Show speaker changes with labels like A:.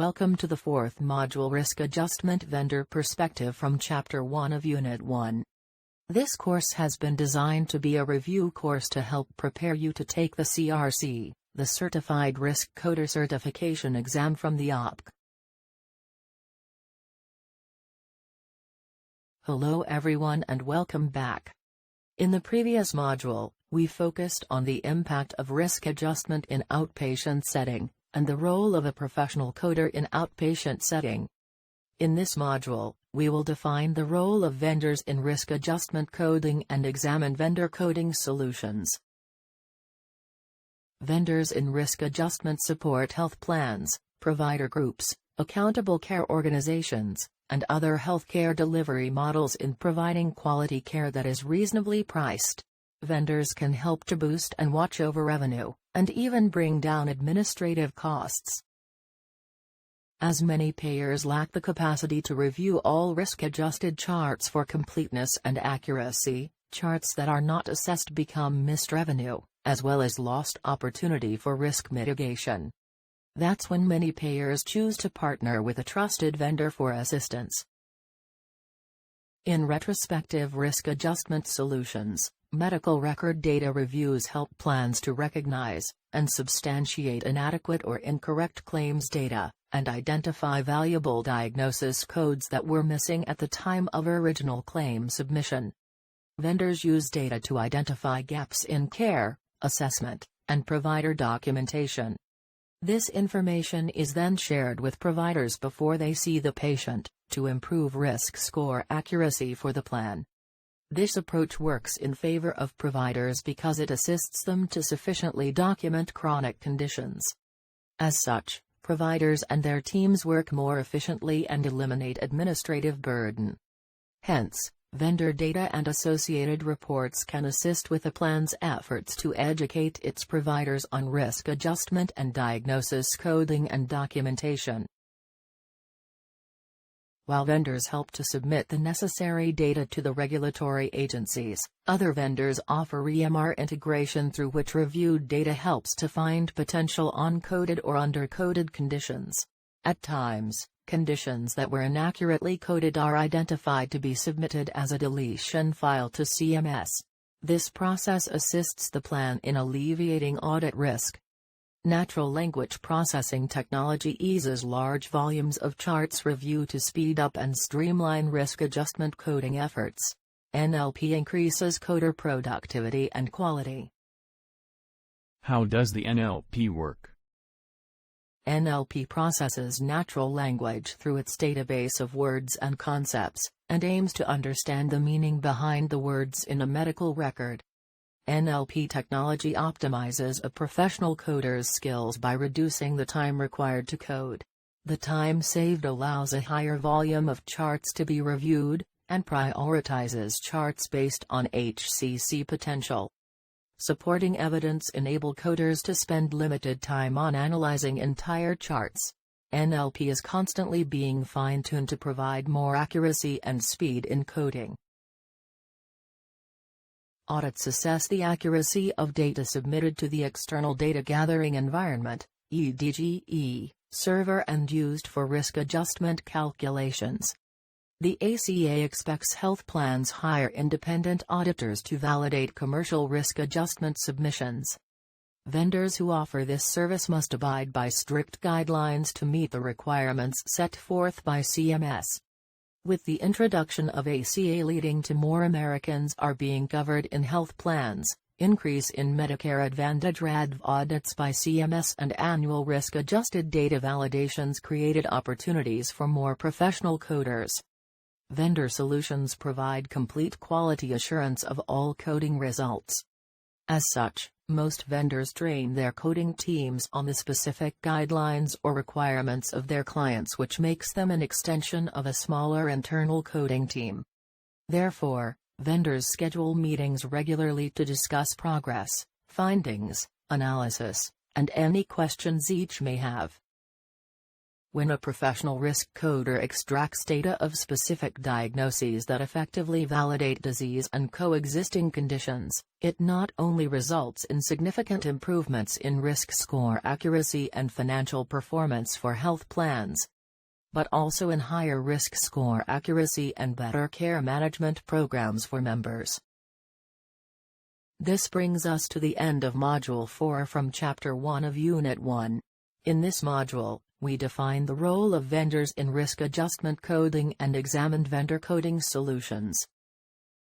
A: welcome to the fourth module Risk Adjustment Vendor Perspective from Chapter 1 of Unit 1. This course has been designed to be a review course to help prepare you to take the CRC, the Certified Risk Coder Certification exam from the OPC. Hello everyone and welcome back. In the previous module, we focused on the impact of risk adjustment in outpatient setting, and the role of a professional coder in outpatient setting. In this module, we will define the role of vendors in risk adjustment coding and examine vendor coding solutions. Vendors in risk adjustment support health plans, provider groups, accountable care organizations, and other healthcare delivery models in providing quality care that is reasonably priced. Vendors can help to boost and watch over revenue, and even bring down administrative costs. As many payers lack the capacity to review all risk-adjusted charts for completeness and accuracy, charts that are not assessed become missed revenue, as well as lost opportunity for risk mitigation. That's when many payers choose to partner with a trusted vendor for assistance. In retrospective risk adjustment solutions, medical record data reviews help plans to recognize and substantiate inadequate or incorrect claims data, and identify valuable diagnosis codes that were missing at the time of original claim submission. Vendors use data to identify gaps in care, assessment, and provider documentation. This information is then shared with providers before they see the patient, to improve risk score accuracy for the plan. This approach works in favor of providers because it assists them to sufficiently document chronic conditions. As such, providers and their teams work more efficiently and eliminate administrative burden. Hence, vendor data and associated reports can assist with a plan's efforts to educate its providers on risk adjustment and diagnosis coding and documentation. While vendors help to submit the necessary data to the regulatory agencies, other vendors offer EMR integration through which reviewed data helps to find potential uncoded or undercoded conditions. At times, conditions that were inaccurately coded are identified to be submitted as a deletion file to CMS. This process assists the plan in alleviating audit risk. Natural language processing technology eases large volumes of charts review to speed up and streamline risk adjustment coding efforts. NLP increases coder productivity and quality.
B: How does the NLP work?
A: NLP processes natural language through its database of words and concepts, and aims to understand the meaning behind the words in a medical record. NLP technology optimizes a professional coder's skills by reducing the time required to code. The time saved allows a higher volume of charts to be reviewed, and prioritizes charts based on HCC potential. Supporting evidence enable coders to spend limited time on analyzing entire charts. NLP is constantly being fine-tuned to provide more accuracy and speed in coding. Audits assess the accuracy of data submitted to the external data gathering environment, EDGE, server and used for risk adjustment calculations. The ACA expects health plans hire independent auditors to validate commercial risk adjustment submissions. Vendors who offer this service must abide by strict guidelines to meet the requirements set forth by CMS. With the introduction of ACA leading to more Americans are being covered in health plans, increase in Medicare Advantage RADV audits by CMS and annual risk-adjusted data validations created opportunities for more professional coders. Vendor solutions provide complete quality assurance of all coding results. As such, most vendors train their coding teams on the specific guidelines or requirements of their clients, which makes them an extension of a smaller internal coding team. Therefore, vendors schedule meetings regularly to discuss progress, findings, analysis, and any questions each may have. When a professional risk coder extracts data of specific diagnoses that effectively validate disease and coexisting conditions, it not only results in significant improvements in risk score accuracy and financial performance for health plans, but also in higher risk score accuracy and better care management programs for members. This brings us to the end of Module 4 from Chapter 1 of Unit 1. In this module, we define the role of vendors in risk adjustment coding and examined vendor coding solutions.